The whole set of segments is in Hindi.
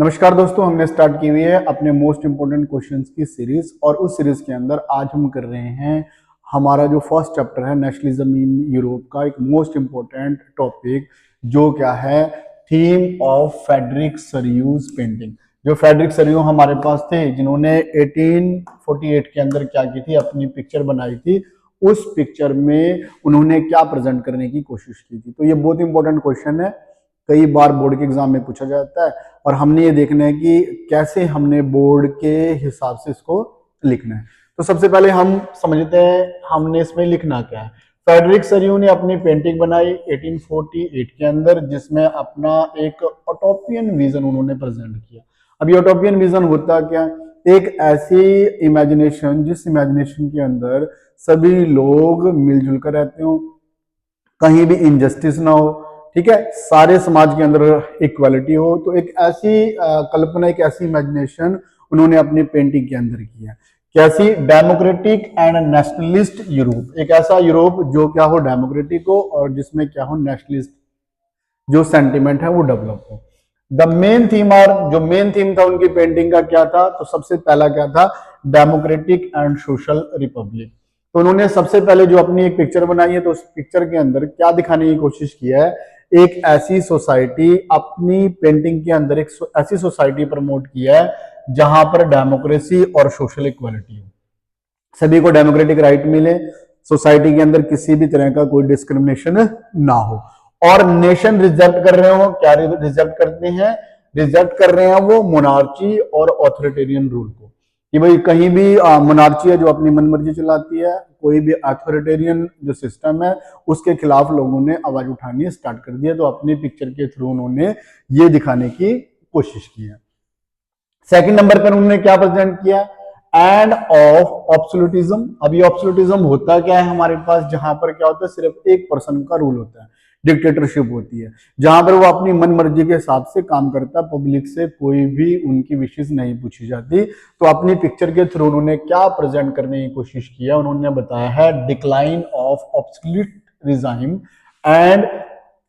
नमस्कार दोस्तों, हमने स्टार्ट की हुई है अपने मोस्ट इंपोर्टेंट क्वेश्चंस की सीरीज और उस सीरीज के अंदर आज हम कर रहे हैं हमारा जो फर्स्ट चैप्टर है नेशनलिज्म इन यूरोप का एक मोस्ट इंपोर्टेंट टॉपिक जो क्या है थीम ऑफ फ्रेडरिक सरियूज पेंटिंग। जो फ्रेडरिक सरियू हमारे पास थे जिन्होंने 1848 के अंदर क्या की थी, अपनी पिक्चर बनाई थी। उस पिक्चर में उन्होंने क्या प्रेजेंट करने की कोशिश की थी, तो ये बहुत इंपॉर्टेंट क्वेश्चन है, कई बार बोर्ड के एग्जाम में पूछा जाता है और हमने ये देखना है कि कैसे हमने बोर्ड के हिसाब से इसको लिखना है। तो सबसे पहले हम समझते हैं हमने इसमें लिखना क्या है। फ्रेडरिक सरियू ने अपनी पेंटिंग बनाई 1848 के अंदर, जिसमें अपना एक यूटोपियन विजन उन्होंने प्रेजेंट किया। अब यूटोपियन विजन होता क्या, एक ऐसी इमेजिनेशन जिस इमेजिनेशन के अंदर सभी लोग मिलजुल कर रहते हो, कहीं भी इनजस्टिस ना हो, ठीक है, सारे समाज के अंदर इक्वालिटी हो। तो एक ऐसी कल्पना, एक ऐसी इमेजिनेशन उन्होंने अपनी पेंटिंग के अंदर किया। कैसी? डेमोक्रेटिक एंड नेशनलिस्ट यूरोप, एक ऐसा यूरोप जो क्या हो डेमोक्रेटिक हो और जिसमें क्या हो नेशनलिस्ट जो सेंटिमेंट है वो डेवलप हो। द मेन थीम, और जो मेन थीम था उनकी पेंटिंग का क्या था, तो सबसे पहला क्या था, डेमोक्रेटिक एंड सोशल रिपब्लिक। तो उन्होंने सबसे पहले जो अपनी एक पिक्चर बनाई है, तो उस पिक्चर के अंदर क्या दिखाने की कोशिश किया है, एक ऐसी सोसाइटी, अपनी पेंटिंग के अंदर एक ऐसी सोसाइटी प्रमोट किया है जहां पर डेमोक्रेसी और सोशल इक्वालिटी हो, सभी को डेमोक्रेटिक राइट मिले, सोसाइटी के अंदर किसी भी तरह का कोई डिस्क्रिमिनेशन ना हो। और नेशन रिजेक्ट कर रहे हो, क्या रिजेक्ट करते हैं, रिजेक्ट कर रहे हैं वो मोनार्ची और ऑथोरिटेरियन रूल को, कि भाई कहीं भी मोनार्ची है जो अपनी मनमर्जी चलाती है, कोई भी अथॉरिटेरियन जो सिस्टम है उसके खिलाफ लोगों ने आवाज उठानी स्टार्ट कर दिया। तो अपनी पिक्चर के थ्रू उन्होंने ये दिखाने की कोशिश की है। सेकंड नंबर पर उन्होंने क्या प्रेजेंट किया, एंड ऑफ ऑब्सोल्यूटिज्म। अभी ऑब्सोल्यूटिज्म होता क्या है हमारे पास, जहां पर क्या होता है, सिर्फ एक पर्सन का रूल होता है, डिक्टेटरशिप होती है, जहां पर वो अपनी मन मर्जी के हिसाब से काम करता है, पब्लिक से कोई भी उनकी विशेष नहीं पूछी जाती। तो अपनी पिक्चर के थ्रू उन्होंने क्या प्रेजेंट करने की कोशिश किया, उन्होंने बताया है डिक्लाइन ऑफ ऑब्सोल्यूटिज्म एंड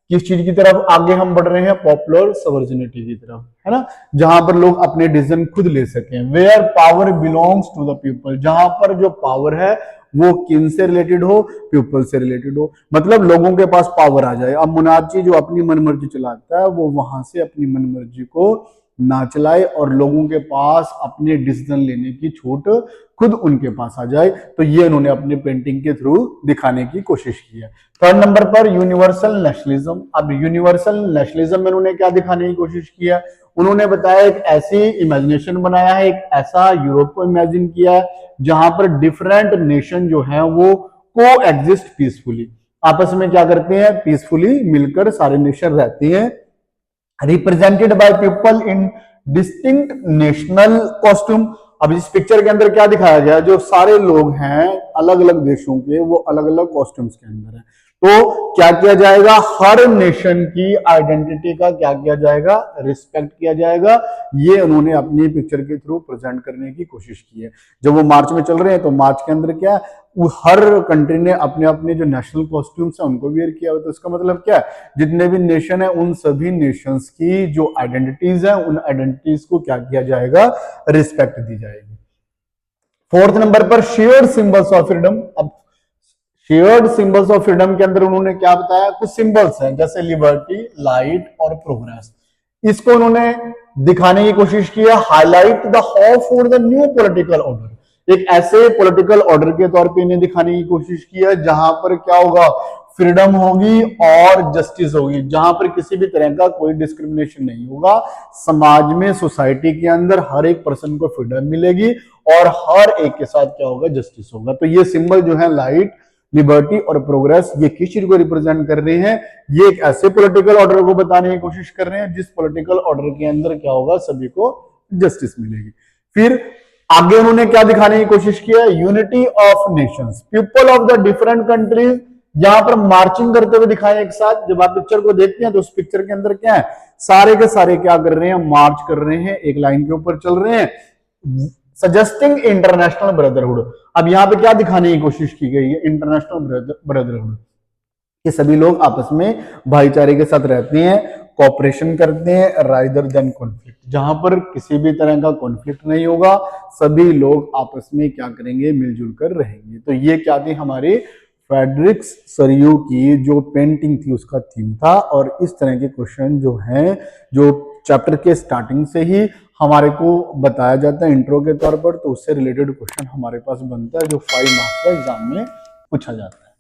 किस चीज की तरफ आगे हम बढ़ रहे हैं, पॉपुलर सवर्जिनिटी की तरफ, है ना, जहां पर लोग अपने डिसीजन खुद ले सकें। Where power belongs to the people, जहां पर जो पावर है वो किन से रिलेटेड हो, पीपल से रिलेटेड हो, मतलब लोगों के पास पावर आ जाए। अब मोनार्ची जो अपनी मनमर्जी चलाता है वो वहां से अपनी मनमर्जी को ना चलाए और लोगों के पास अपने डिसीजन लेने की छूट खुद उनके पास आ जाए। तो ये उन्होंने अपनी पेंटिंग के थ्रू दिखाने की कोशिश की है। थर्ड नंबर पर यूनिवर्सल नेशनलिज्म। अब यूनिवर्सल नेशनलिज्म में उन्होंने क्या दिखाने की कोशिश किया, उन्होंने बताया एक ऐसी इमेजिनेशन बनाया है, एक ऐसा यूरोप को इमेजिन किया है जहां पर डिफरेंट नेशन जो है वो को एग्जिस्ट पीसफुली, आपस में क्या करते हैं, पीसफुली मिलकर सारे नेशन रहते हैं, represented by people in distinct national costume. अब इस पिक्चर के अंदर क्या दिखाया गया, जो सारे लोग हैं अलग अलग देशों के, वो अलग अलग कॉस्ट्यूम्स के अंदर है। तो क्या किया जाएगा, हर नेशन की आइडेंटिटी का क्या किया जाएगा, रिस्पेक्ट किया जाएगा। ये उन्होंने अपनी पिक्चर के थ्रू प्रेजेंट करने की कोशिश की है। जब वो मार्च में चल रहे हैं तो मार्च के अंदर क्या, वो हर कंट्री ने अपने अपने जो नेशनल कॉस्ट्यूम्स है उनको वेयर किया हुआ। तो इसका मतलब क्या है, जितने भी नेशन है उन सभी नेशंस की जो आइडेंटिटीज है उन आइडेंटिटीज को क्या किया जाएगा, रिस्पेक्ट दी जाएगी। फोर्थ नंबर पर शेयर्ड सिंबल्स ऑफ फ्रीडम। अब शेयर्ड सिंबल्स ऑफ फ्रीडम के अंदर उन्होंने क्या बताया, कुछ सिंबल्स हैं जैसे लिबर्टी, लाइट और प्रोग्रेस। इसको उन्होंने दिखाने की कोशिश की है, highlight the hope for the new political order. एक ऐसे पॉलिटिकल ऑर्डर के तौर पे इन्हें दिखाने की कोशिश की है जहां पर क्या होगा, फ्रीडम होगी और जस्टिस होगी, जहां पर किसी भी तरह का कोई डिस्क्रिमिनेशन नहीं होगा। समाज में, सोसाइटी के अंदर हर एक पर्सन को फ्रीडम मिलेगी और हर एक के साथ क्या होगा, जस्टिस होगा। तो ये सिंबल जो है लाइट, लिबर्टी और प्रोग्रेस, ये किस चीज को रिप्रेजेंट कर रहे हैं, ये एक ऐसे पॉलिटिकल ऑर्डर को बताने की कोशिश कर रहे हैं जिस पॉलिटिकल ऑर्डर के अंदर क्या होगा, सभी को जस्टिस मिलेगी। फिर आगे उन्होंने क्या दिखाने की कोशिश किया, unity of Nations, people of the different countries, यहां पर मार्चिंग करते हुए दिखाए एक साथ। जब आप पिक्चर को देखते हैं तो उस पिक्चर के अंदर क्या है, सारे के सारे क्या कर रहे हैं, मार्च कर रहे हैं, एक लाइन के ऊपर चल रहे हैं, सजेस्टिंग इंटरनेशनल ब्रदरहुड। अब यहां पे क्या दिखाने की कोशिश की गई है, इंटरनेशनल ब्रदरहुड, कि सभी लोग आपस में भाईचारे के साथ रहते हैं, कोऑपरेशन करते हैं रादर देन कॉन्फ्लिक्ट। जहां पर किसी भी तरह का कॉन्फ्लिक्ट नहीं होगा, सभी लोग आपस में क्या करेंगे, मिलजुल कर रहेंगे। तो ये क्या थी, हमारी फ्रेडरिक सरियू की जो पेंटिंग थी उसका थीम था। और इस तरह के क्वेश्चन जो हैं, जो चैप्टर के स्टार्टिंग से ही हमारे को बताया जाता है इंट्रो के तौर पर, तो उससे रिलेटेड क्वेश्चन हमारे पास बनता है जो 5 मार्क्स का एग्जाम में पूछा जाता है।